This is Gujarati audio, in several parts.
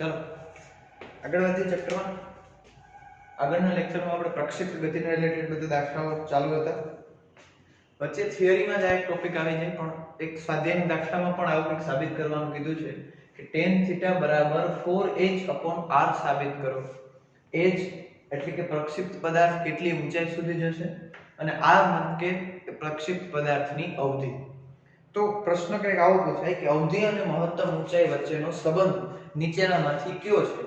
चलो આગળ વધીએ ચેપ્ટરમાં। આગળના લેક્ચરમાં આપણે પ્રક્ષેપ્ત ગતિને રિલેટેડ બધા દાખલાઓ ચાલુ હતા। વચ્ચે થિયરીમાં જ આ એક ટોપિક આવી જાય, પણ એક સ્વાધ્યાયના દાખલામાં પણ આવું કંઈક સાબિત કરવાનું કીધું છે કે tan θ બરાબર 4h/r સાબિત કરો। h એટલે કે પ્રક્ષેપ્ત પદાર્થ કેટલી ઊંચાઈ સુધી જશે અને r કે પ્રક્ષેપ્ત પદાર્થની અવધિ। તો પ્રશ્ન કંઈક આવો પૂછાય કે અવધિ અને મહત્તમ ઊંચાઈ વચ્ચેનો સંબંધ નીચેનામાંથી કયો છે?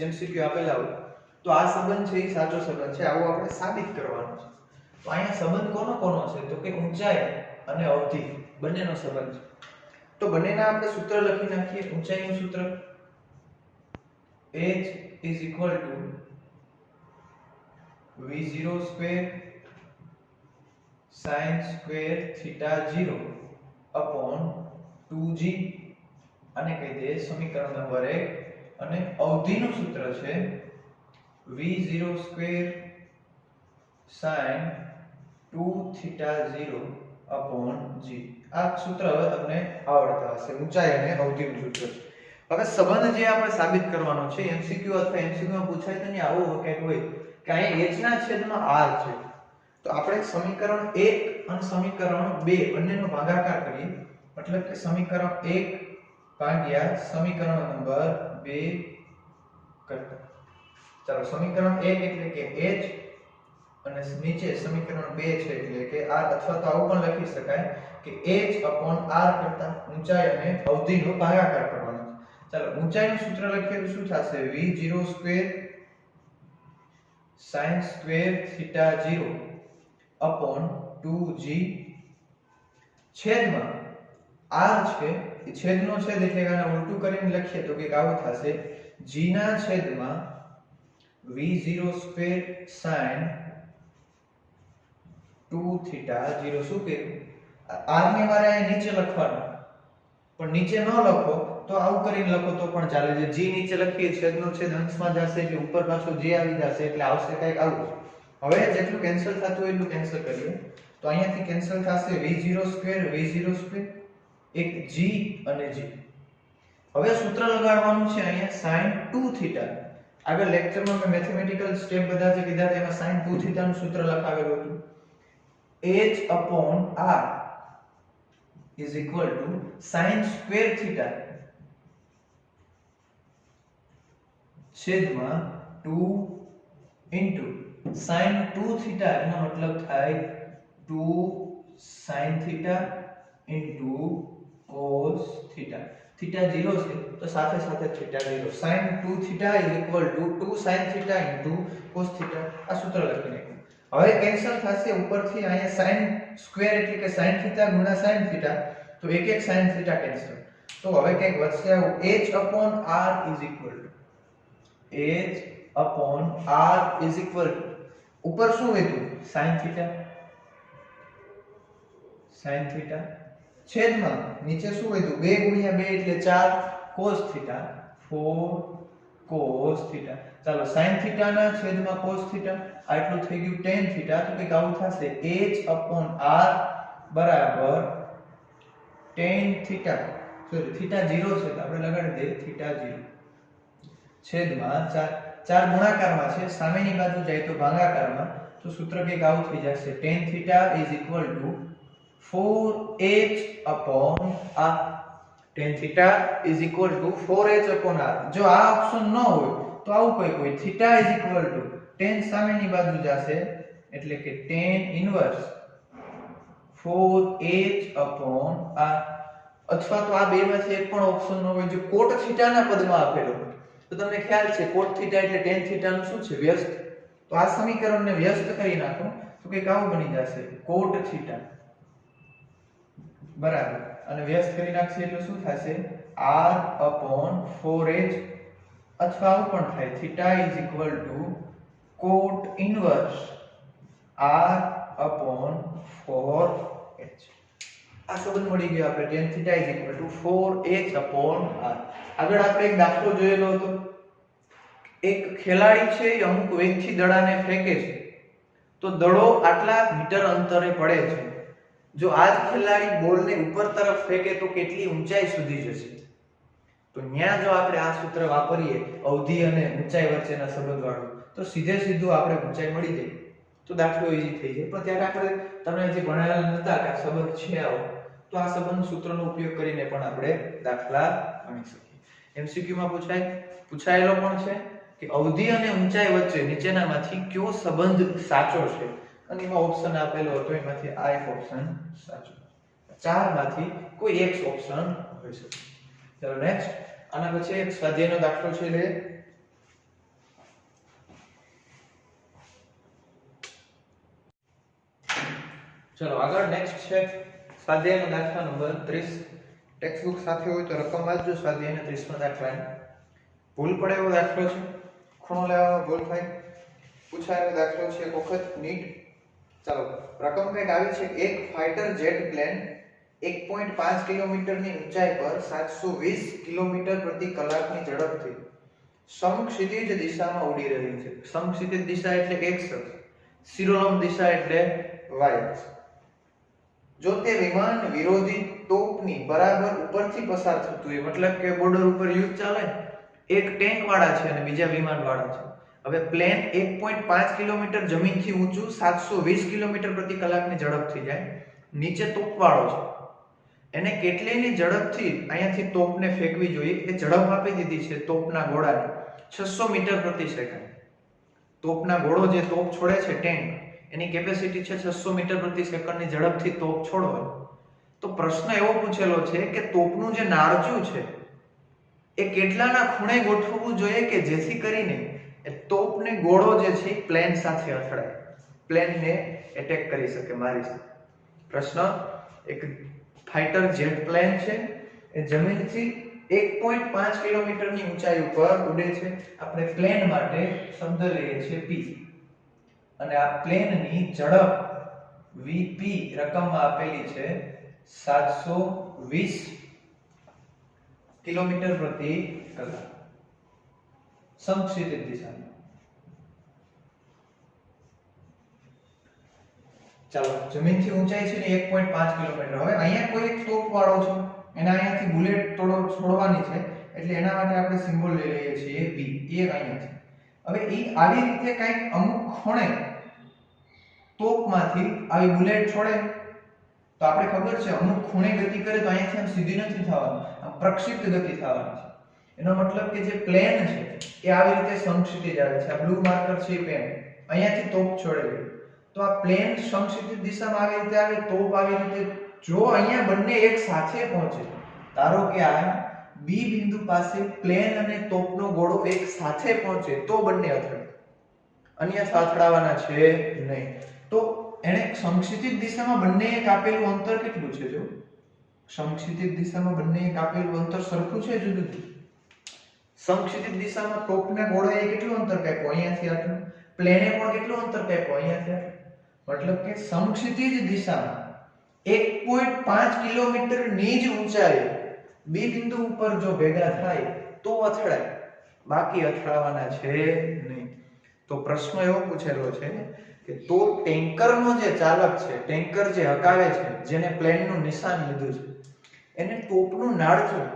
એમસીક્યુ આપેલા હોય તો આ સંબંધ છે એ સાચો સંબંધ છે, આવું આપણે સાબિત કરવાનું છે। તો અહીંયા સંબંધ કોનો કોનો છે? તો કે ઊંચાઈ અને અવધિ બંનેનો સંબંધ છે। તો બંનેના આપણે સૂત્ર લખી નાખીએ। ઊંચાઈનું સૂત્ર h = v0² sin² θ0 / 2g આને કહી દે સમીકરણ નંબર 1। અને અવધિનું સૂત્ર છે v0² sin2θ0 / g। આ સૂત્ર હવે તમને આવડતા હશે, ઊંચાઈ અને અવધિનું સૂત્ર છે। હવે સંબંધ જે આપણે સાબિત કરવાનો છે એમસીક્યુ અથવા એમસીક્યુમાં પૂછાય તો ને આવું કંઈક હોય કે અહીંયા h ના છેદમાં r છે, તો આપણે સમીકરણ 1 અને સમીકરણ 2 બંનેનો ભાગાકાર કરીએ, મતલબ કે સમીકરણ 1 ભાગ્યા સમીકરણ નંબર 2 કરતા। ચાલો સમીકરણ 1 એટલે કે h અને નીચે સમીકરણ 2 છે એટલે કે r, અથવા તો આવું પણ લખી શકાય કે h/r કરતા ઊંચાઈ અને અવધિનો ભાગાકાર કરવાનો છે। ચાલો ઊંચાઈનું સૂત્ર લખીએ તો શું થશે? v0² sin²θ0 / 2g છેદમાં r છે એ છેદનો છેદ એટલે કે આને ઉલટું કરીને લખીએ તો કંઈક આવું થશે g ના છેદમાં v0² sin2θ0। શું કે r ને મારે અહીં નીચે લખવાનું, પણ નીચે ન લખો તો આવું કરીને લખો તો પણ ચાલે છે। g નીચે લખીએ, છેદનો છેદ અંશમાં જશે એટલે ઉપર પાછો g આવી જશે એટલે આવશે કંઈક આવું। હવે જેટલું કેન્સલ થતું હોય એટલું કેન્સલ કરીએ તો અહીંયાથી કેન્સલ થશે v0² એક g અને g। હવે સૂત્ર લગાડવાનું છે અહીંયા sin2θ। આગળ લેક્ચરમાં મેં મેથેમેટિકલ સ્ટેપ બધા જે કીધા એમાં sin2θ નું સૂત્ર લખાવેલું હતું। h/r is equal to sin²θ છેદમાં 2 into sin2θ, એનો મતલબ થાય 2 sin θ into cos θ। θ 0 છે તો સાથે સાથે θ 0, sin2θ is equal to 2 sin θ into cos θ। આ સૂત્ર લખી નાખ્યું। હવે કેન્સલ થશે ઉપરથી, અહીંયા sin સ્ક્વેર એટલે કે sin θ ગુણ્યા sin θ, તો એક એક sin θ કેન્સલ, તો હવે કંઈક વધશે આવું h/r is equal to h/r is equal to ઉપર શું વધ્યું? sin θ છેદમાં નીચે શું વધ્યું? 2 ગુણ્યા 2 એટલે 4 cos θ 4 cos θ। ચાલો sin θ ના છેદમાં cos θ આટલું થઈ ગયું tan θ, તો કંઈક આવું થશે h/r બરાબર tan θ, સોરી θ 0 છે તો આપણે લગાડી દઈએ θ 0 છેદમાં 4 ગુણાકારમાં છે, સામેની બાજુ જાય તો ભાગાકારમાં, તો સૂત્ર કંઈક આવું થઈ જશે tan θ is equal to 4h/r। tan θ is equal to 4h/r। જો આ ઓપ્શન ન હોય તો આવું કંઈક હોય, θ is equal to tan સામેની બાજુ જશે એટલે કે tan ઇન્વર્સ 4h/r, અથવા તો આ બેમાંથી એક પણ ઓપ્શન ન હોય, જો cot θ ના પદમાં આપેલો હોય તો તમને ખ્યાલ છે cot θ એટલે tan θ નું શું છે? વ્યસ્ત। તો આ સમીકરણને વ્યસ્ત કરી નાખો તો કંઈક આવું બની જશે cot θ બરાબર, અને વ્યસ્ત કરી નાખશે એટલે શું થશે r/4h, અથવા આવું પણ થાય θ is equal to cot inverse r/4h। આ સંબંધ મળી ગયો આપણે tan θ is equal to 4h/r। આગળ આપણે એક દાખલો જોયેલો હતો, એક ખેલાડી છે એ અમુક વેગથી દડાને ફેંકે છે તો દડો આટલા મીટર અંતરે પડે છે। જો આ જ ખેલાડી બોલને ઉપર તરફ ફેંકે તો કેટલી ઊંચાઈ સુધી જશે? તો ત્યાં જો આપણે આ સૂત્ર વાપરીએ અવધિ અને ઊંચાઈ વચ્ચેના સંબંધ વાળું, તો સીધે સીધું આપણે ઊંચાઈ મળી જાય, તો દાખલો ઈઝી થઈ જાય. પણ ત્યારે આપણે તમને જે ભણેલા નતા કે આ સંબંધ છે આવો, તો આ સંબંધ સૂત્રનો ઉપયોગ કરીને પણ આપણે દાખલા ગણી શકીએ. MCQ માં પૂછાયેલો પણ છે કે અવધિ અને ઊંચાઈ વચ્ચે નીચેનામાંથી કયો સંબંધ સાચો છે, અને એમાં ઓપ્શન આપેલો હતો, એમાંથી આ એક ઓપ્શન સાચો, ચારમાંથી કોઈ એક ઓપ્શન હોઈ શકે. ચલો નેક્સ્ટ, આના પછી એક સ્વાધ્યાયનો દાખલો છે લે. ચલો આગળ નેક્સ્ટ છે સ્વાધ્યાયનો દાખલા નંબર 30. ટેક્સ્ટ બુક સાથે હોય તો રકમ વાંચજો. સ્વાધ્યાયના 30મા દાખલા ભૂલ પડે એવો દાખલો છે, ખૂણો લેવામાં ભૂલ થાય. પૂછાયેલો દાખલો છે એક વખત નીટ. ચાલો રકમ કંઈક આવી છે, એક ફાઇટર જેટ પ્લેન 1.5 કિલોમીટરની ઊંચાઈ પર 720 કિલોમીટર પ્રતિ કલાકની ઝડપથી સમક્ષિતિજ દિશામાં ઉડી રહી છે. સમક્ષિતિજ દિશા એટલે x અક્ષ, શિરોલંબ દિશા એટલે y અક્ષ. જો તે વિમાન વિરોધી તોપની બરાબર ઉપરથી પસાર થતું હોય, મતલબ કે બોર્ડર ઉપર યુદ્ધ ચાલે, એક ટેન્ક વાળા છે અને બીજા વિમાન વાળા છે. હવે પ્લેન 1.5 કિલોમીટર જમીનથી ઊંચું 720 કિલોમીટર પ્રતિ કલાકની ઝડપથી જાય, નીચે તોપ વાળો છે, એને કેટલીની ઝડપથી અહીંયાથી તોપને ફેંકવી જોઈએ એ ઝડપ આપી દીધી છે તોપના ગોળાની 600 મીટર પ્રતિ સેકન્ડ. તોપના ગોળો જે તોપ છોડે છે ટેન્ક, એની કેપેસિટી છે 600 મીટર પ્રતિ સેકન્ડની ઝડપથી તોપ છોડવાની. તો પ્રશ્ન એવો પૂછેલો છે કે તોપનું જે નાળચું છે એ કેટલાના ખૂણે ગોઠવવું જોઈએ કે જેથી કરીને એ તોપને ગોળો જે છે પ્લેન સાથે અથડાય, પ્લેનને એટેક કરી શકે, મારી શકે. પ્રશ્ન, એક ફાઇટર જેટ પ્લેન છે, એ જમીનથી 1.5 કિલોમીટરની ઊંચાઈ ઉપર ઉડે છે. આપણે પ્લેન માટે શબ્દ લઈએ છીએ p, અને આ પ્લેનની ઝડપ vp રકમમાં આપેલી છે 720 કિલોમીટર પ્રતિ કલાક સમક્ષિતિજ દિશામાં. ચાલો જમીનથી ઊંચાઈ છે ને 1.5 કિલોમીટર. હવે અહીંયા કોઈ એક તોપ વાળો છે, એને અહીંયાથી બુલેટ છોડવાની છે, એટલે એના માટે આપણે સિમ્બોલ લઈ લઈએ છીએ b. એ અહીંયા છે. હવે એ આવી રીતે કંઈક અમુક ખૂણે તોપમાંથી આવી બુલેટ છોડે, તો આપણે ખબર છે અમુક ખૂણે ગતિ કરે તો અહીંયાથી આમ સીધી નથી થવાની, આમ પ્રક્ષિપ્ત ગતિ થવાની છે. એનો મતલબ કે જે પ્લેન છે એ આવી રીતે સમક્ષિતિજ આવે છે. આ બ્લુ માર્કર છે એ પ્લેન, અહીંયાથી તોપ છોડેલી, તો આ પ્લેન સમક્ષિતિજ દિશામાં આવી રીતે આવે, તોપ આવી રીતે. જો અહીંયા બંને એક સાથે પહોંચે, ધારો કે આ બી બિંદુ પાસે પ્લેન અને તોપનો ગોળો એક સાથે પહોંચે, તો બંને અથડાય, અન્યથા અથડાવાના છે નહીં. તો એને સમક્ષિતિજ દિશામાં બંનેએ કાપેલું અંતર કેટલું છે? જો સમક્ષિતિજ દિશામાં બંનેએ કાપેલું અંતર સરખું છે, જુદું જુદું. સમક્ષિતિજ દિશામાં તોપના ગોળાએ કેટલું અંતર કાપ્યું? અહીંયાથી આટલું. પ્લેને પણ કેટલું અંતર કાપ્યું? અહીંયાથી આટલું. મતલબ કે સમક્ષિતિજ દિશામાં 1.5 કિલોમીટરની જ ઊંચાઈ બી બિંદુ ઉપર જો ભેગા થાય તો અથડાય, બાકી અથડાવાના છે નહીં. તો પ્રશ્ન એવો પૂછેલો છે કે તો ટેન્કરનો જે ચાલક છે, ટેન્કર જે હકાવે છે, જેને પ્લેનનું નિશાન લીધું છે, એને તોપનું નાળચું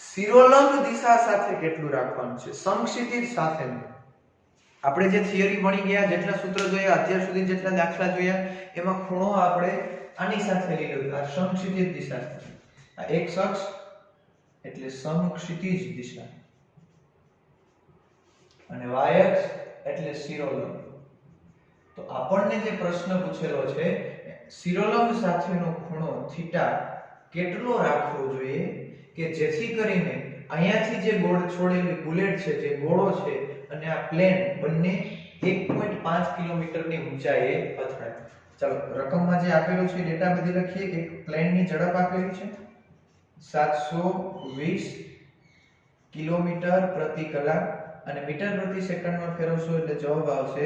શિરોલંબ દિશા સાથે કેટલું રાખવાનું છે, સમક્ષિતિજ સાથે નહીં. આપણે જે થિયરી ભણી ગયા, જેટલા સૂત્ર જોયા અત્યાર સુધી, જેટલા દાખલા જોયા, એમાં ખૂણો આપણે આની સાથે લીધો, આ સમક્ષિતિજ દિશા સાથે. આ x અક્ષ એટલે સમક્ષિતિજ દિશા અને y અક્ષ એટલે શિરોલંબ. તો આપણને જે પ્રશ્ન પૂછેલો છે, શિરોલંબ સાથેનો ખૂણો થીટા કેટલો રાખવો જોઈએ કે જેથી કરીને અહીંયાથી જે ગોળ છોડેલી બુલેટ છે, જે ગોળો છે, અને આ પ્લેન બંને 1.5 કિલોમીટરની ઊંચાઈએ અથડાય. ચાલો રકમમાં જે આપેલું છે ડેટા બધી લખીએ. એક પ્લેનની ઝડપ આપેલી છે 720 કિલોમીટર પ્રતિ કલાક, અને મીટર પ્રતિ સેકન્ડમાં ફેરવશો એટલે જવાબ આવશે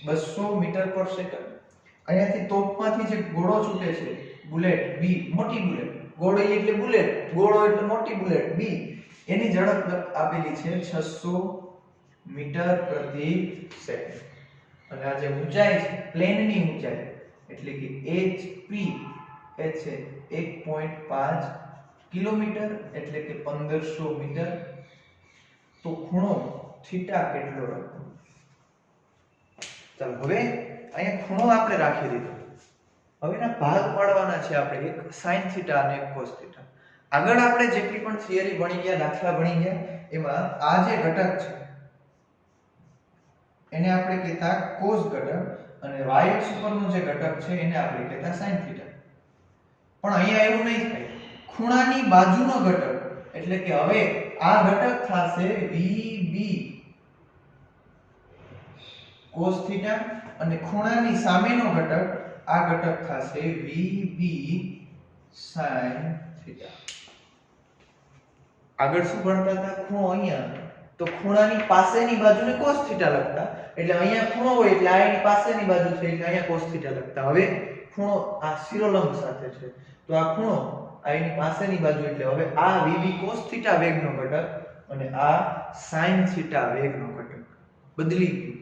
200 મીટર પર સેકન્ડ. અહીંયાથી તોપમાંથી જે ગોળો છૂટે છે, બુલેટ બી, મોટી બુલેટ, ગોળો એટલે બુલેટ, ગોળો એટલે મોટી બુલેટ બી, એની ઝડપ આપેલી છે 600 મીટર પ્રતિ સેકન્ડ. અને આ જે ઊંચાઈ છે પ્લેનની ઊંચાઈ એટલે કે hp એ છે 1.5 કિલોમીટર એટલે કે 1500 મીટર, તો ખૂણો થીટા કેટલો રાખવો? ચાલો હવે અહીંયા ખૂણો આપણે રાખી દીધો, હવે એના ભાગ પાડવાના છે આપણે, એક sin થીટા અને એક cos થીટા. આગળ આપણે જેટલી પણ થિયરી ભણી ગયા, દાખલા ભણી ગયા, એમાં આ જે ઘટક છે એને આપણે કહેતા cos ઘટક અને y અક્ષ ઉપરનો જે ઘટક છે એને આપણે કહેતા sin થીટા. પણ અહીંયા એવું નહીં થાય, ખૂણાની બાજુનો ઘટક એટલે કે હવે આ ઘટક થશે VB cos થીટા અને ખૂણાની સામેનો ઘટક આ ઘટક થશે VB sin થીટા. આગળ શું ભણતા હતા? ખૂણો અહીંયા, તો ખૂણાની પાસેની બાજુને cos થીટા લખતા, એટલે અહીંયા ખૂણો હોય એટલે આ એની પાસેની બાજુ છે એટલે અહીંયા cos થીટા લખતા. હવે ખૂણો આ શિરોલંબ સાથે છે, તો આ ખૂણો આ એની પાસેની બાજુ એટલે હવે આ VB cos થીટા વેગનો ઘટક અને આ sin થીટા વેગનો ઘટક બદલી ગયું.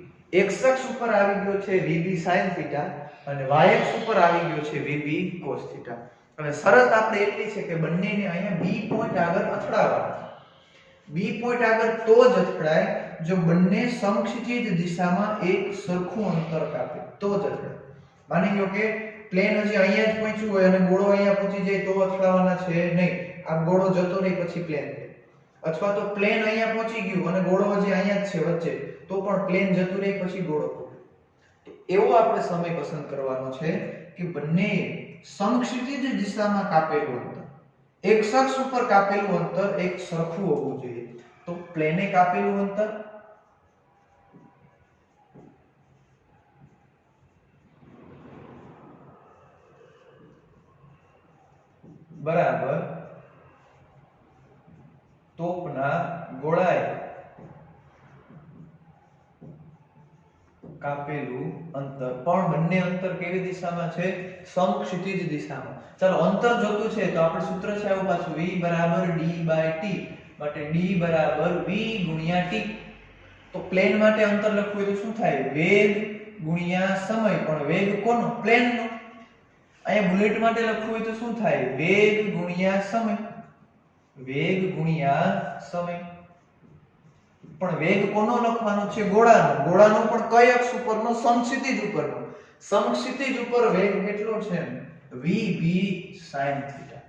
x અક્ષ ઉપર આવી ગયો છે VB sin થીટા અને y અક્ષ ઉપર આવી ગયો છે VB cos થીટા. હવે શરત આપણે એટલી છે કે બંનેને અહીંયા B પોઈન્ટ આગળ અથડાવવાના. B પોઈન્ટ આગળ તો જ અથડાય જો બંને સમક્ષિતિજ દિશામાં એક સરખું અંતર કાપે, તો જ અથડાય. માની લો કે પ્લેન હજી અહીંયા જ પહોંચ્યું હોય અને ગોળો અહીંયા પહોંચી જાય તો અથડાવાના છે નહીં. આ ગોળો જતો રહી પછી પ્લેન થાય, અથવા તો પ્લેન અહીંયા પહોંચી ગયું અને ગોળો હજી અહીંયા જ છે વચ્ચે, તો પણ પ્લેન જતું રહી પછી ગોળો પહોંચે. એવો આપણે સમય પસંદ કરવાનો છે કે બંને સમક્ષિતિજ દિશામાં કાપેલું અંતર, એક અક્ષ ઉપર કાપેલું અંતર એક સરખું હોવું જોઈએ. તો પ્લેને કાપેલું અંતર બરાબર તોપના ગોળાએ કાપેલું અંતર, પણ બંને અંતર કેવી દિશામાં છે? સમક્ષિતિજ દિશામાં. ચાલો અંતર જોતું છે તો આપણે સૂત્ર છે આવું પાછું, v બરાબર d બાય t, માટે d બરાબર v ગુણ્યા t. તો પ્લેન માટે અંતર લખવું હોય તો શું થાય? વેગ ગુણ્યા સમય, પણ વેગ કોનો? પ્લેનનો. અહીંયા બુલેટ માટે લખવું હોય તો શું થાય? વેગ ગુણ્યા સમય, વેગ ગુણ્યા સમય. પણ વેગ કોનો લખવાનો છે? ગોળાનો. ગોળાનો પણ કઈ અક્ષ ઉપરનો? સમક્ષિતિજ ઉપરનો. સમક્ષિતિજ ઉપર વેગ કેટલો છે? VB sin theta,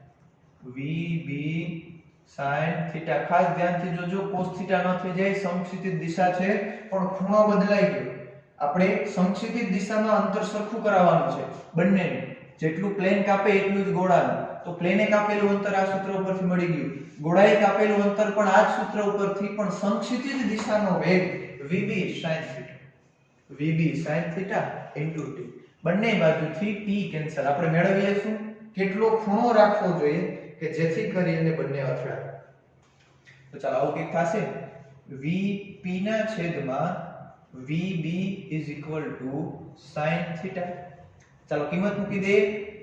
VB sin theta. ખાસ ધ્યાનથી જોજો, cos થીટા ન થઈ જાય. સમક્ષિતિજ દિશા છે પણ ખૂણો બદલાઈ ગયો. આપણે સમક્ષિતિજ દિશામાં અંતર સરખું કરાવવાનું છે બંનેને, જેટલું પ્લેન કાપે એટલું જ ગોળાનું. તો પ્લેને કાપેલું અંતર આ સૂત્ર ઉપરથી મળી ગયું, ગોળાએ કાપેલું અંતર પણ આ જ સૂત્ર ઉપરથી, પણ સમક્ષિતિજ દિશાનો વેગ VB sin theta, VB sin theta into t. બંને બાજુથી t કેન્સલ. આપણે મેળવીએ શું? કેટલો ખૂણો રાખવો જોઈએ કે જેથી કરીને બંને અથડાય. તો ચાલો આવું કંઈક થશે, VP ના છેદમાં VB sin થીટા. ચાલો કિંમત મૂકી દે.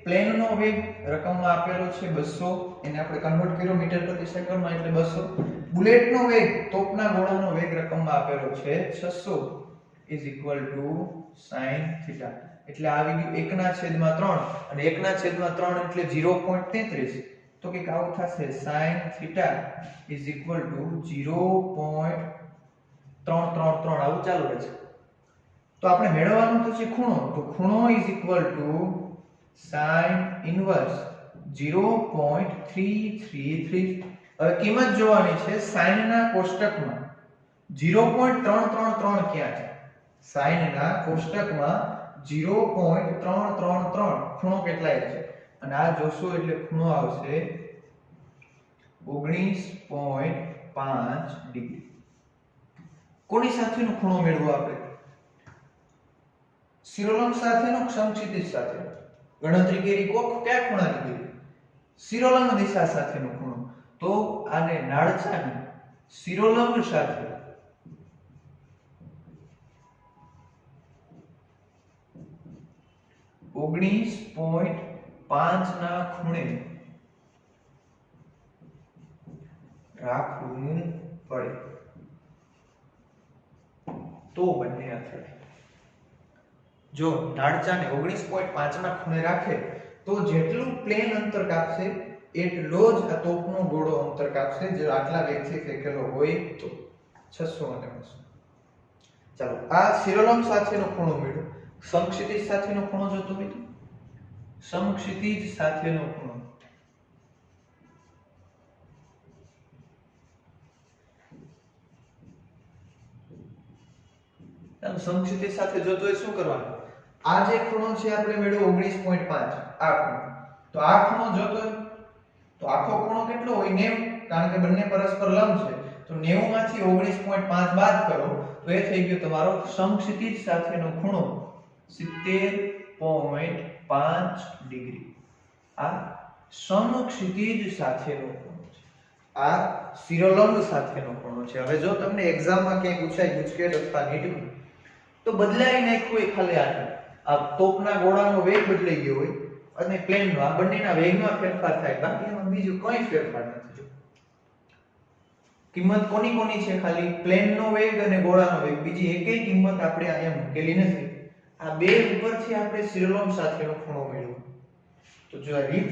પ્લેનનો વેગ રકમમાં આપેલો છે 200, એને આપણે કન્વર્ટ કર્યો મીટર પ્રતિ સેકન્ડમાં એટલે 200. બુલેટનો વેગ, તોપના ગોળાનો વેગ રકમમાં આપેલો છે 600 sin થીટા. એટલે આવી ગયું 1/3 અને 1/3 એટલે 0.33. તો કે આવું થશે sin થીટા (0.333) આવું ચાલુ રહે છે. તો આપણે મેળવવાનું તો છે ખૂણો, તો ખૂણો sin ઇન્વર્સ 0.333. હવે કિંમત જોવાની છે sin ના કોષ્ટકમાં 0.333 ક્યાં છે? sin ના કોષ્ટકમાં 0.333 ખૂણો કેટલાય છે? અને આ જોશો એટલે ખૂણો આવશે 19.5 ડિગ્રી. કોની સાથેનો ખૂણો મેળવવો આપણે? શિરોલંબ સાથેનો, સમક્ષિતિજ સાથે. ગણતરી કરી કયા ખૂણાની કરી? શિરોલંબ દિશા સાથેનો ખૂણો. તો આને નાળચાને શિરોલંબ સાથે 19.5 ના ખૂણે રાખવું પડે તો બંને અથડાય. જો ઢાળચાને 19.5 ના ખૂણે રાખે તો જેટલું પ્લેન અંતર કાપશે એટલો જ આ તોપનો ગોળો અંતર કાપશે જો આટલા વેગથી ફેંકેલો હોય તો 600 અને 200. ચાલો આ શિરોલંબ સાથેનો ખૂણો મેળવો. સમક્ષિતિજ સાથેનો ખૂણો જોતો હોય તો સમક્ષિતિજ સાથેનો ખૂણો સમક્ષિતિજ સાથે જોતો હોય શું કરવાનું? આ જે ખૂણો છે આપણે મેળવ્યો 19.5 આ ખૂણો. તો આ ખૂણો જોતો હોય તો આખો ખૂણો કેટલો હોય 90 કારણ કે બંને પરસ્પર લંબ છે. તો 90 માંથી 19.5 બાદ કરો તો એ થઈ ગયો તમારો સમક્ષિતિજ સાથેનો ખૂણો 70.5 ડિગ્રી. આ સમક્ષિતિજ સાથેનો ખૂણો છે. આ શિરોલંબ સાથેનો ખૂણો છે. હવે જો તમને એક્ઝામમાં ક્યાંય પૂછાય ગુજકેટ અથવા નીટમાં તો બદલાઈ નાખ્યું હોય ખાલી આ તોપના ગોળાનો વેગ બદલાઈ ગયો હોય અને પ્લેનનો આ બંનેના વેગમાં ફેરફાર થાય બાકી એમાં બીજું કોઈ ફેરફાર નથી. કિંમત કોની કોની છે? ખાલી પ્લેનનો વેગ અને ગોળાનો વેગ. બીજી એકેય કિંમત આપણે અહીંયા મૂકેલી નથી. આ બે ઉપરથી આપણે શિરોલંબ સાથેનો ખૂણો મેળવ્યો. તો જો આ રીત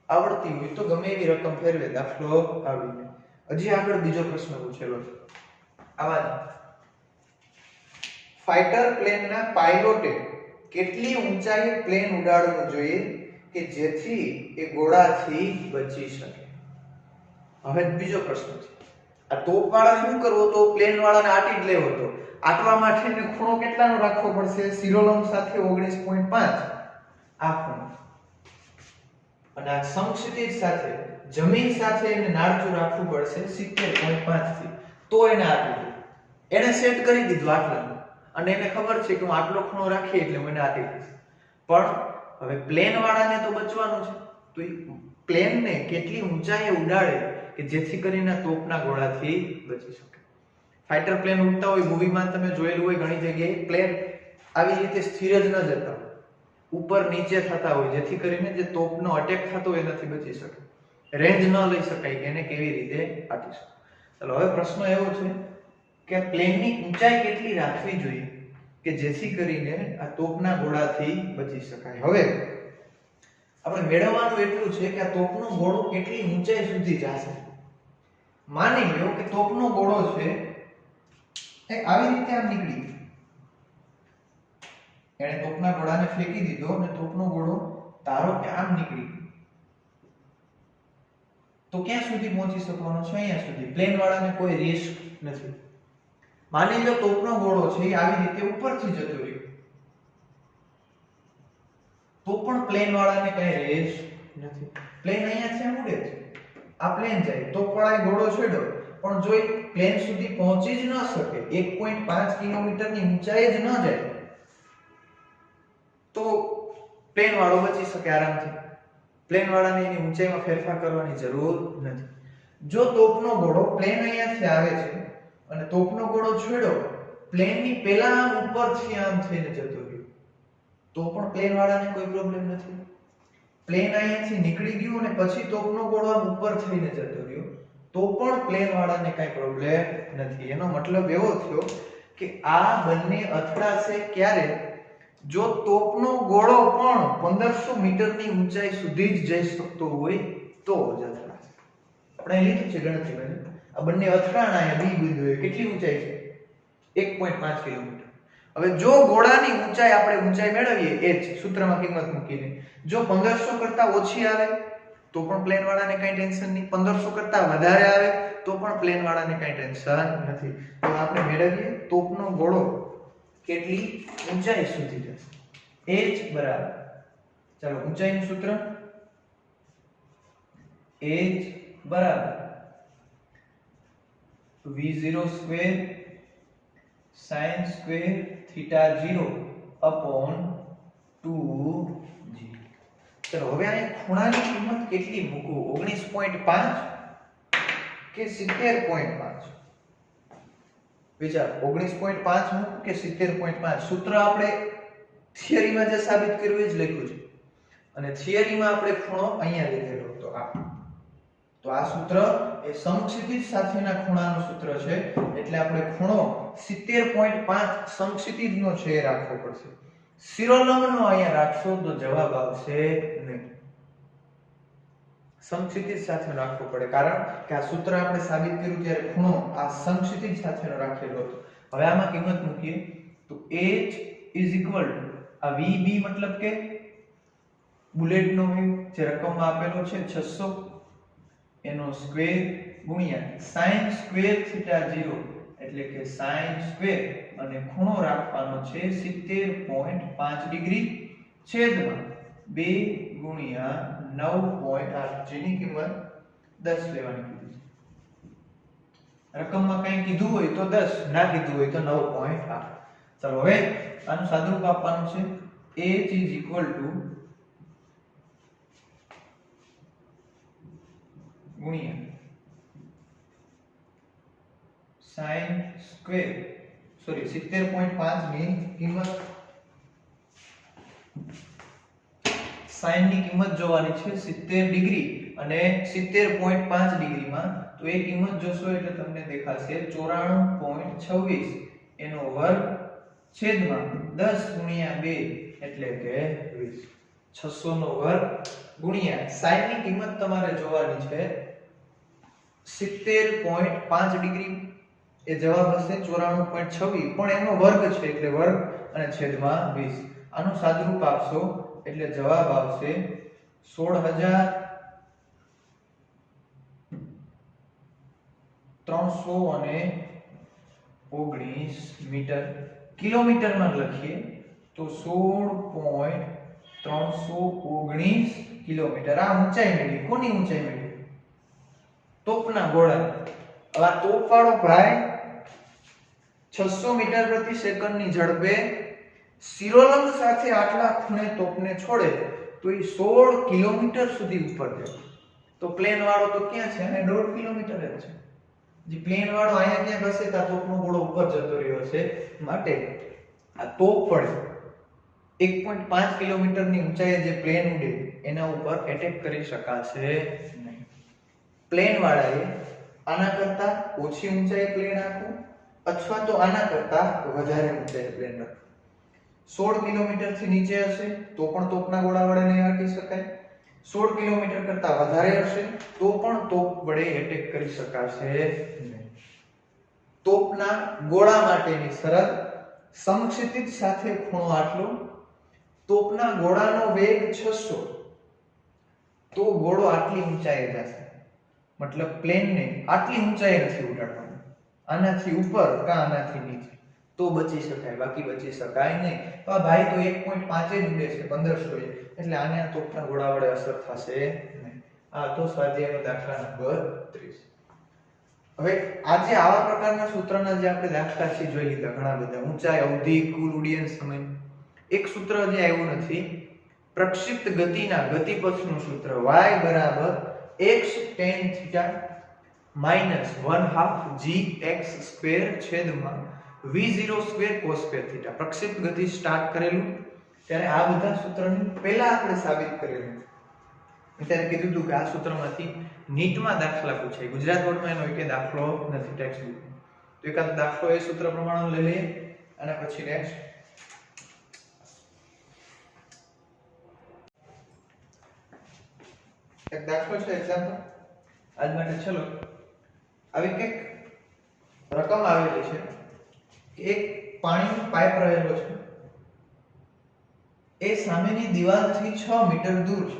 આવડતી હોય તો ગમે એવી રકમ ફેરવે દાખલો આવડી જાય. હજી આગળ બીજો પ્રશ્ન પૂછેલો છે. આવા ફાઇટર પ્લેનના પાયલોટે કેટલી ઊંચાઈએ પ્લેન ઉડાડવું જોઈએ કે જેથી એ ગોળાથી બચી શકે? હવે બીજો પ્રશ્ન છે. આ તોપવાળા શું કરવો તો પ્લેન વાળાને આટી જ લેવો તો આટવા માટે એને ખૂણો કેટલાનો રાખવો પડશે? શિરોલંબ સાથે 19.5 આ ખૂણો અને આ સમક્ષિતિજ સાથે જમીન સાથે એને નાળચું રાખવું પડશે 70.5 થી તો એને આટી દે. એને સેટ કરી દીધું આટલાનું અને એને ખબર છે કે હું આટલો ખૂણો રાખી એટલે મને આટી દઈશ. પણ હવે પ્લેન વાળાને તો બચવાનું છે તો એ પ્લેનને કેટલી ઊંચાઈએ ઉડાડે કે જેથી કરીને તોપના ગોળાથી બચી શકે. ફાઇટર પ્લેન ઉડતા હોય મૂવીમાં તમે જોયેલું હોય ઘણી જગ્યાએ પ્લેન આવી રીતે સ્થિર જ ન જતા ઉપર નીચે થતા હોય જેથી કરીને જે તોપનો અટેક થતો હોય એનાથી બચી શકે. રેન્જ ન લઈ શકાય કે એને કેવી રીતે આટી શકે. ચાલો હવે પ્રશ્ન એવો છે કે પ્લેનની ઊંચાઈ કેટલી રાખવી જોઈએ કે જેથી કરીને આ તોપના ગોળાથી બચી શકાય. હવે આપણે મેળવવાનું એટલું છે કે આ તોપનો ગોળો કેટલી ઊંચાઈ સુધી જશે. માની લો કે તોપનો ગોળો છે એ આવી રીતે આમ નીકળી ગયો. એણે તોપના ગોળાને ફેંકી દીધો અને તોપનો ગોળો ધારો કે આમ નીકળી ગયો. તો ક્યાં સુધી પહોંચી શકવાનો છે? અહીંયા સુધી. પ્લેન વાળાને કોઈ રિસ્ક નથી. માની લો તોપનો ગોળો છે એ આવી રીતે ઉપરથી જતો રહ્યો તો પણ પ્લેન વાળાને કઈ રેસ નથી. પ્લેન અહીંયાથી આમ ઉડે છે આ પ્લેન જાય તોપ વાળાએ ગોળો છોડ્યો પણ જો એ પ્લેન સુધી પહોંચી જ ન શકે 1.5 કિલોમીટરની ઊંચાઈએ જ ન જાય તો પ્લેન વાળો બચી શકે આરામથી. પ્લેન વાળાને એની ઊંચાઈમાં ફેરફાર કરવાની જરૂર નથી. જો તોપનો ગોળો પ્લેન અહીંયાથી આવે છે અને તોપનો ગોળો છોડ્યો પ્લેનની પહેલા આમ ઉપરથી આમ થઈને જતો રહ્યો તો પણ પ્લેન વાળાને કોઈ પ્રોબ્લેમ નથી. પ્લેન અહીંયાથી નીકળી ગયું અને પછી તોપનો ગોળો આમ ઉપર થઈને જતો રહ્યો તો પણ પ્લેન વાળાને કઈ પ્રોબ્લેમ નથી. એનો મતલબ એવો થયો કે આ બંને અથડાશે ક્યારે? જો તોપનો ગોળો પણ 1500 મીટરની ઊંચાઈ સુધી જ જઈ શકતો હોય તો જ અથડાશે. આપણે લીધું છે ગણતરી. આ બંને અથડાણા છે બી બિંદુએ કેટલી ઊંચાઈ છે? 1.5 કિલોમીટર. હવે જો ગોળાની ઊંચાઈ આપણે ઊંચાઈ મેળવીએ h સૂત્રમાં કિંમત મૂકીને જો 1500 કરતા ઓછી આવે તો પણ પ્લેન વાળાને કઈ ટેન્શન નહીં. 1500 કરતા વધારે આવે તો પણ પ્લેન વાળાને કઈ ટેન્શન નથી. તો આપણે મેળવીએ તોપનો ગોળો કેટલી ઊંચાઈ સુધી જશે? h બરાબર ચાલો ઊંચાઈનું સૂત્ર h બરાબર v0 square sin square theta 0 upon 2g. ચલો હવે આ ખૂણાની કિંમત કેટલી મૂકવું? 19.5 કે 70.5? વિચાર 19.5 મૂક કે 70.5? સૂત્ર આપણે થિયરીમાં જે સાબિત કર્યું એ જ લખ્યું છે અને થિયરીમાં આપણે ખૂણો અહીંયા લીધેલો હતો તો આ સૂત્ર એ સમક્ષિતિજ સાથેના ખૂણાનું સૂત્ર છે એટલે આપણે ખૂણો 70.5 સમક્ષિતિજનો છે એ રાખવો પડશે. શિરોલંબનો અહીંયા રાખશો તો જવાબ આવશે નહીં. સમક્ષિતિજ સાથેનો રાખવો પડે, કારણ કે આ સૂત્ર આપણે સાબિત કર્યું ત્યારે ખૂણો આ સમક્ષિતિજ સાથેનો રાખેલો હતો. હવે આમાં કિંમત મૂકીએ તો h આ VB મતલબ કે બુલેટનો વેગ જે રકમમાં આપેલો છે 600 એનો સ્ક્વેર ગુણ્યા sin સ્ક્વેર થીટા 0 એટલે કે sin સ્ક્વેર અને ખૂણો રાખવાનો છે 70.5 ડિગ્રી છેદમાં 2 ગુણ્યા 9.8 જેની કિંમત 10 લેવાની કીધી છે. રકમમાં કંઈ કીધું હોય તો 10, ના કીધું હોય તો 9.8. ચાલો હવે આનું સાદુરૂપ આપવાનું છે. h ગુણ્યા sin સ્ક્વેર 70.5 ની કિંમત, sin ની કિંમત જોવાની છે 70 ડિગ્રી અને 70.5 ડિગ્રીમાં તો એ કિંમત જોશો એટલે તમને દેખાશે 94.26 એનો વર્ગ છેદમાં 10 ગુણ્યા 2 એટલે કે 20. 600 નો વર્ગ ગુણ્યા sin ની કિંમત તમારે જોવાની છે 70.5 ડિગ્રી, એ જવાબ હશે 94.26 પણ એનો વર્ગ છે એટલે વર્ગ અને છેદમાં 20. આનું સાદુરૂપ આપશો એટલે જવાબ આવશે 16,319 મીટર. કિલોમીટરમાં લખીએ તો 16.319 કિલોમીટર. આ ઊંચાઈ મેળવી. કોની ઊંચાઈ મેળવી? તોપના ગોળા. હવે આ તોપવાળો ભાઈ 600 મીટર પ્રતિ સેકન્ડની ઝડપે શિરોલંબ સાથે આટલા ખૂણે તોપને છોડે તો એ 16 કિલોમીટર સુધી ઉપર જાય. તો પ્લેન વાળો તો ક્યાં છે? અને 1.5 કિલોમીટર જ છે. જે પ્લેન વાળો અહીંયા ક્યાં હશે તો તોપનો ગોળો ઉપર જતો રહ્યો છે, માટે આ તોપ પડે 1.5 કિલોમીટરની ઊંચાઈએ જે પ્લેન ઉડે એના ઉપર એટેક કરી શકાશે નહીં. પ્લેન વાળાએ આના કરતા ઓછી ઊંચાઈએ પ્લેન રાખવું અથવા તો આના કરતા વધારે ઊંચાઈએ પ્લેન રાખવું. 16 કિલોમીટર થી નીચે હશે તો પણ તોપના ગોળા વડે નહીં અટકી શકાય. 16 કિલોમીટર કરતા વધારે હશે તો પણ તોપ વડે એટેક કરી શકાશે નહીં. તોપના ગોળા માટેની શરત સમક્ષિતિજ સાથે ખૂણો આટલો, તોપના ગોળાનો વેગ 600 તો ગોળો આટલી ઊંચાઈએ જશે. મતલબ પ્લેનને આટલી ઊંચાઈએ નથી ઉડાડવાનું, આનાથી ઉપર કે આનાથી નીચે તો બચી શકાય, બાકી બચી શકાય નહીં. તો આ ભાઈ તો 1.5 જ ઉડે છે 1500 એટલે આને આ તોપના ગોળા વડે અસર થશે નહીં. આ તો સ્વાધ્યાયનો દાખલા નંબર 30. હવે આજે આવા પ્રકારના સૂત્રના જે આપણે દાખલા છે જોઈ લીધા ઘણા બધા. ઊંચાઈ, અવધિ, કુલ ઉડ્ડયન સમય. એક સૂત્ર જે આવ્યું નથી, પ્રક્ષિપ્ત ગતિના ગતિપથનું સૂત્ર y x tan θ -1/2 gx² છેદમાં v0² cos² θ. પ્રક્ષિપ્ત ગતિ સ્ટાર્ટ કરેલું ત્યારે આ બધા સૂત્રની પહેલા આપણે સાબિત કરેલું. ત્યારે કીધું હતું કે આ સૂત્રમાંથી નીટમાં દાખલા પૂછાય. ગુજરાત બોર્ડમાં એનો એક દાખલો નથી ટેક્સ્ટ બુક. તો એકાદ દાખલો એ સૂત્ર પ્રમાણે લઈ લઈએ અને પછી નેક્સ્ટ એક દાખલો છે એક્ઝામ્પલ આજ માટે. ચલો આવી કંઈક રકમ આવેલી છે કે એક પાણીનો પાઇપ રહેલો છે, એ સામેની દિવાલથી 6 મીટર દૂર છે.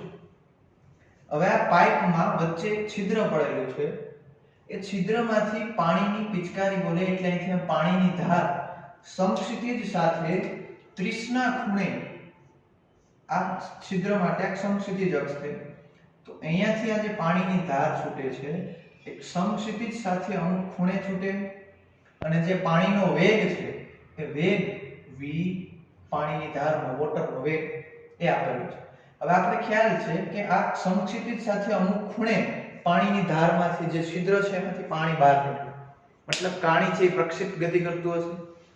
હવે આ પાઇપમાં વચ્ચે એક છિદ્ર પડેલું છે, એ છિદ્રમાંથી પાણીની પિચકારી બોલે એટલે અહીંથી પાણીની ધાર સમક્ષિતિજ સાથે 30 ના ખૂણે આ છિદ્ર માટે એક સમક્ષિતિજ અક્ષ છે. તો અહીંયાથી આ જે પાણીની ધાર છૂટે છે એક સમક્ષિતિજ સાથે અમુક ખૂણે છૂટે અને જે પાણીનો વેગ છે એ વેગ v, પાણીની ધારનો વોટરનો વેગ એ આપેલો છે. હવે આપણે ખ્યાલ છે કે આ સમક્ષિતિજ સાથે અમુક ખૂણે પાણીની ધારમાંથી જે છિદ્ર છે એમાંથી પાણી બહાર નીકળે, મતલબ પાણી છે એ પ્રક્ષિપ્ત ગતિ કરતું હશે.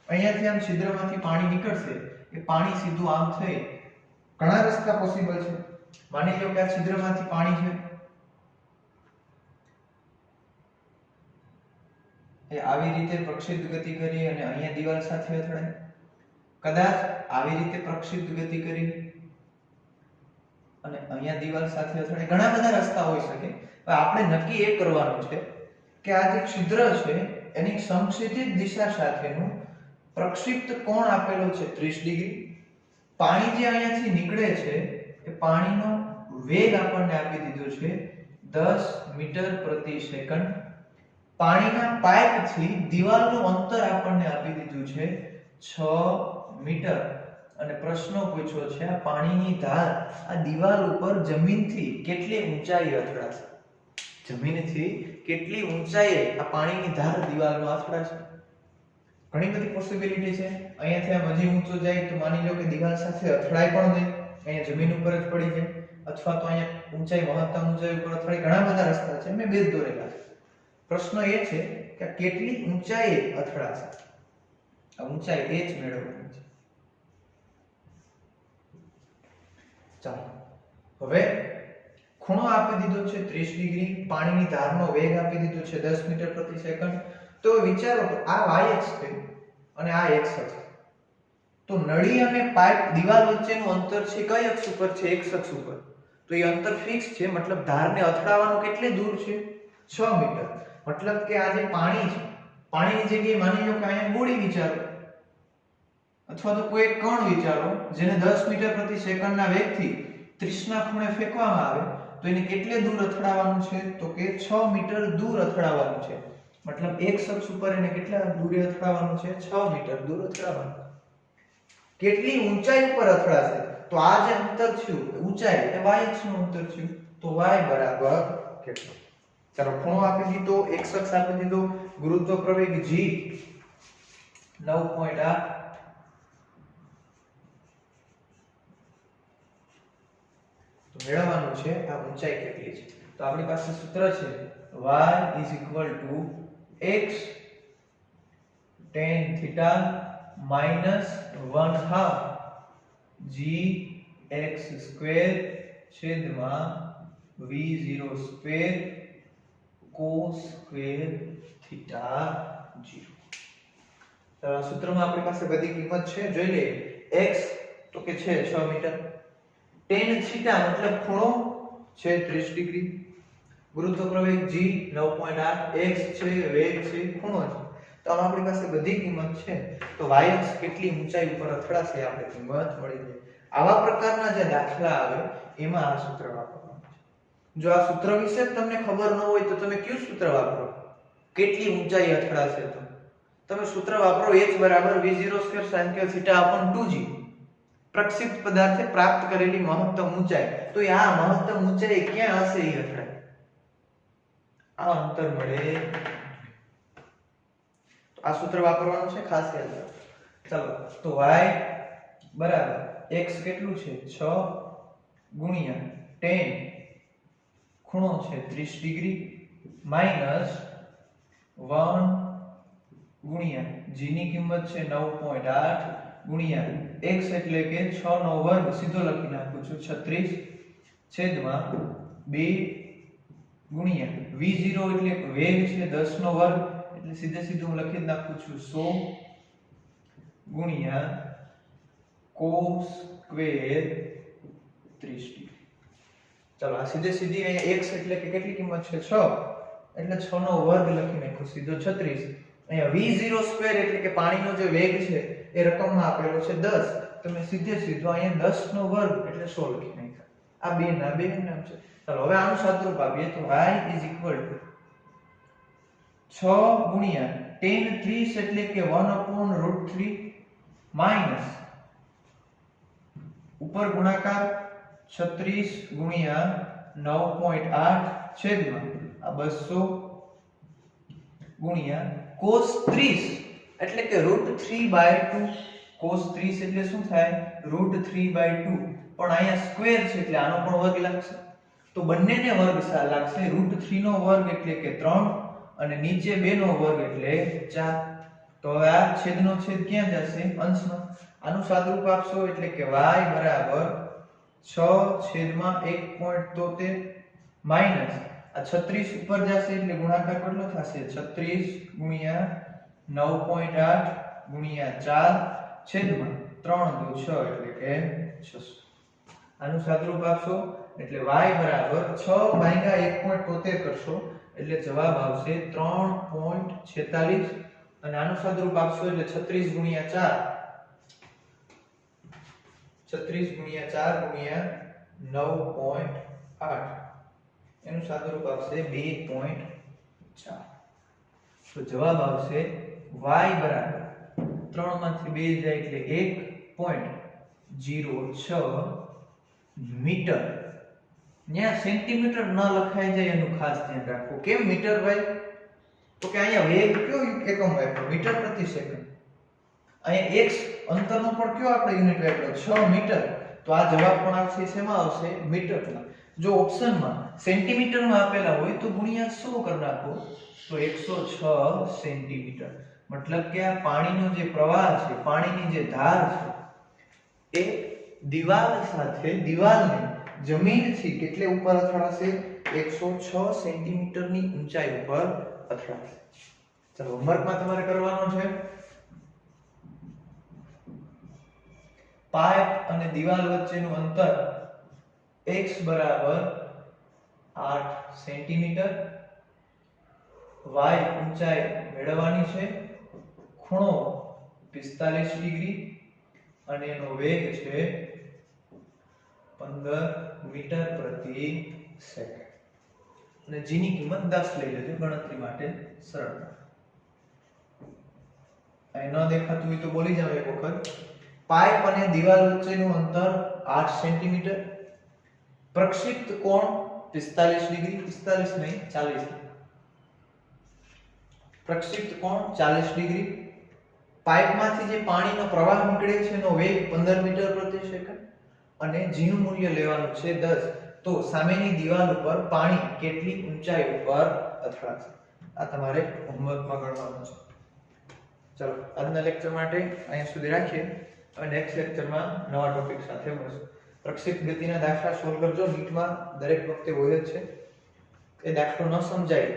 અહીંયાથી આમ છિદ્રમાંથી પાણી નીકળશે, એ પાણી સીધું આમ થઈ ઘણા રસ્તા પોસિબલ છે. માની લો કે આ છિદ્રમાંથી પાણી છે એ આવી રીતે પ્રક્ષિપ્ત ગતિ કરી અને અહીંયા દિવાલ સાથે અથડાય. કદાચ આવી રીતે પ્રક્ષિપ્ત ગતિ કરી અને અહીંયા દીવાલ સાથે અથડાય, ઘણા બધા રસ્તા હોઈ શકે. પણ આપણે નક્કી એ કરવાનું છે કે આ જે છિદ્ર છે એની સમક્ષિતિજ દિશા સાથેનું પ્રક્ષિપ્ત કોણ આપેલો છે 30 ડિગ્રી. પાણી જે અહીંયાથી નીકળે છે એ પાણીનો વેગ આપણને આપી દીધો છે 10 મીટર પ્રતિ સેકન્ડ. પાણીના પાઇપથી દિવાલનું અંતર આપણને આપી દીધું છે 6 મીટર. અને પ્રશ્ન પૂછ્યો છે આ પાણીની ધાર આ દિવાલ ઉપર જમીનથી કેટલી ઊંચાઈએ અથડાશે. જમીનથી કેટલી ઊંચાઈએ આ પાણીની ધાર દિવાલમાં અથડાશે. ઘણી બધી પોસિબિલિટી છે. અહીંયાથી આમ હજી ઊંચો જાય તો માની લો કે દિવાલ સાથે અથડાય પણ નહીં, અહીંયા જમીન ઉપર જ પડી જાય, અથવા તો અહીંયા ઊંચાઈ મહત્તમ ઊંચાઈ ઉપર અથડાય. ઘણા બધા રસ્તા છે, મેં બે જ દોરેલા છે. પ્રશ્ન એ છે કે કેટલી ઊંચાઈએ અથડાશે. આ ઊંચાઈ એ જ મેળવવાની છે. ચાલો હવે ખૂણો આપી દીધો છે 30 ડિગ્રી, પાણીની ધારનો વેગ આપી દીધો છે 10 મીટર પ્રતિ સેકન્ડ. તો વિચારો તો આ y અક્ષ છે અને આ x અક્ષ. તો નળી અને પાઇપ દિવાલ વચ્ચેનું અંતર છે કઈ અક્ષ ઉપર છે? x અક્ષ ઉપર. તો એ અંતર ફિક્સ છે, મતલબ ધારને અથડાવવાનું કેટલે દૂર છે? 6 મીટર. મતલબ કે આ જે પાણી છે, પાણીની જગ્યાએ માની લો કે અહીંયા ગોળી વિચારો, અથવા તો કોઈ એક કણ વિચારો જેને 10 મીટર પ્રતિ સેકન્ડના વેગથી 30 ના ખૂણે ફેંકવામાં આવે તો એને કેટલે દૂર અથડાવવાનું છે? તો કે 6 મીટર દૂર અથડાવવાનું છે. મતલબ x અક્ષ ઉપર એને કેટલા દૂરે અથડાવવાનું છે? 6 મીટર દૂર અથડાવવાનું. કેટલી ઊંચાઈ ઉપર અથડાશે? તો આ જે અંતર થયું ઊંચાઈ એ y અક્ષનું અંતર થયું. તો y બરાબર કેટલું? ચાલો ખૂણો આપી દીધો, x અક્ષ આપી દીધો, ગુરુત્વ પ્રવેગ g 9.8. તો મેળવવાનું છે આ ઊંચાઈ કેટલી છે. તો આપણી પાસે સૂત્ર છે y x tan theta minus 1/2 gx square છેદમાં v0 square cos square theta 0. તો આ સૂત્રમાં આપણી પાસે બધી કિંમત છે, જોઈ લઈએ. x તો કે છે 6 મીટર, tan theta મતલબ ખૂણો છે 30 ડિગ્રી, ગુરુત્વ પ્રવેગ g 9.8, x છે વેગ છે ખૂણો છે. તો આમાં આપણી પાસે બધી કિંમત છે. તો y અક્ષ કેટલી ઊંચાઈ ઉપર અથડાશે આપણે કિંમત મળી જાય. આવા પ્રકારના જે દાખલા આવે એમાં આ સૂત્ર વાપરવાનું છે. જો આ સૂત્ર વિશે તમને ખબર ન હોય તો તમે કયું સૂત્ર વાપરો? કેટલી ઊંચાઈ અથડાશે તો તમે સૂત્ર વાપરો h બરાબર v0 square sin θ upon 2g. પ્રક્ષિપ્ત પદાર્થે પ્રાપ્ત કરેલી મહત્તમ ઊંચાઈ. તો આ મહત્તમ ઊંચાઈ ક્યાં હશે એ અથડાય. આ અંતર મળે. તો આ સૂત્ર વાપરવાનું છે, ખાસ યાદ રાખો. ચાલો તો y બરાબર x કેટલું છે? 6 ગુણ્યા tan ખૂણો છે 30 ડિગ્રી માઈનસ 1 ગુણ્યા g ની કિંમત છે 9.8 ગુણ્યા x એટલે કે 6 નો વર્ગ સીધો લખી નાખું છું 36 છેદમાં 2 ગુણ્યા v0 એટલે વેગ છે 10 નો વર્ગ એટલે સીધે સીધું હું લખી નાખું છું 100 ગુણ્યા cos સ્ક્વેર 30 ડિગ્રી. ચાલો આ સીધે સીધી અહીંયા x એટલે કે કેટલી કિંમત છે? 6 એટલે 6 નો વર્ગ લખી નાખ્યો સીધો 36. અહીંયા v0 સ્ક્વેર એટલે કે પાણીનો જે વેગ છે એ રકમમાં આપેલો છે 10. તમે સીધે સીધો અહીંયા 10 નો વર્ગ એટલે 100 લખી નાખ્યા. આ બે ના બે નામ છે. ચાલો હવે આનું સાદુરૂપ આપીએ તો y = 6 ગુણ્યા tan 30 એટલે કે 1/√3 માઈનસ ઉપર ગુણાકાર 36 ગુણ્યા 9.8 છેદમાં આ 200 ગુણ્યા cos 30 એટલે કે √3/2. cos 30 એટલે શું થાય? √3/2. પણ અહીંયા સ્ક્વેર છે એટલે આનો પણ વર્ગ લાગશે. તો બંનેને વર્ગ લાગશે. √3 નો વર્ગ એટલે કે 3 અને નીચે 2 નો વર્ગ એટલે 4. તો હવે આ છેદનો છેદ ક્યાં જશે? અંશમાં. આનું સાદુરૂપ આપશો એટલે કે y બરાબર 6/1.73 માઈનસ આ 36 ઉપર જશે એટલે ગુણાકાર કેટલો થશે? 36 ગુણ્યા 9.8 ગુણ્યા 4 છેદમાં 3 × 2 = 6 એટલે કે 600. આનું સાદુરૂપ આપશો એટલે y બરાબર 6 ભાગ્યા 1.73 કરશો એટલે જવાબ આવશે 3.46 અને આનું સાદુરૂપ આપશો એટલે 36 ગુણ્યા 9.8 એનું સાદુરૂપ આવશે 2.4 તો જવાબ આવશે y બરાબર 3 માંથી 2 જાય એટલે 1.06 મીટર. ત્યાં સેન્ટીમીટર ન લખાઈ જાય એનું ખાસ ધ્યાન રાખવું. કેમ મીટર ભાઈ? તો કે અહીંયા વેગ કયો એકમ વાપર્યો? મીટર પ્રતિ સેકન્ડ. અહીંયા x અંતરનો પણ કયો આપણે યુનિટ વાપર્યો? 6 મીટર. તો આ જવાબ પણ આવશે શેમાં આવશે? મીટરમાં. જો ઓપ્શનમાં સેન્ટીમીટરમાં આપેલા હોય તો ગુણ્યા 100 કરી નાખો તો 106 સેન્ટીમીટર. મતલબ કે આ પાણીનો જે પ્રવાહ છે, પાણીની જે ધાર છે એ દિવાલ સાથે દિવાલને જમીનથી કેટલે ઉપર અથડાશે? 106 સેન્ટીમીટરની ઊંચાઈ ઉપર અથડાશે. ચાલો હોમવર્કમાં તમારે કરવાનો છે પાઇપ અને દિવાલ વચ્ચેનું અંતર x બરાબર 8 સેન્ટીમીટર, y ઊંચાઈ મેળવવાની છે, ખૂણો 45 ડિગ્રી અને એનો વેગ છે 15 મીટર પ્રતિ સેકન્ડ. અને g ની કિંમત 10 લઈ લેજો ગણતરી માટે સરળતા. અહીં ન દેખાતું હોય તો બોલી જાવ એક વખત. પાઇપ અને દિવાલ વચ્ચેનું અંતર 8 સેન્ટીમીટર, પ્રક્ષિપ્ત કોણ 45 ડિગ્રી, 45 નહીં 40, પ્રક્ષિપ્ત કોણ 40 ડિગ્રી, પાઇપમાંથી જે પાણીનો પ્રવાહ નીકળે છે એનો વેગ 15 મીટર પ્રતિ સેકન્ડ અને g નું મૂલ્ય લેવાનું છે 10. તો સામેની દિવાલ ઉપર પાણી કેટલી ઊંચાઈ ઉપર અથડાશે? આ તમારે હોમવર્કમાં ગણવાનું છે. ચલો આજના લેક્ચર માટે અહીંયા સુધી રાખીએ. હવે નેક્સ્ટ લેક્ચરમાં નવા ટોપિક સાથે મળશું. પ્રક્ષિપ્ત ગતિના દાખલા સોલ્વ કરજો. નીટમાં દરેક વખતે હોય જ છે. એ દાખલો ન સમજાય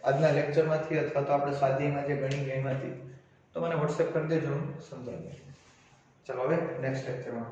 આજના લેક્ચરમાંથી અથવા તો આપણે સ્વાધ્યાયમાં જે ગણી ગયા એમાંથી તો મને WhatsApp કરી દેજો, હું સમજાવી દઈશ. ચલો હવે નેક્સ્ટ લેક્ચરમાં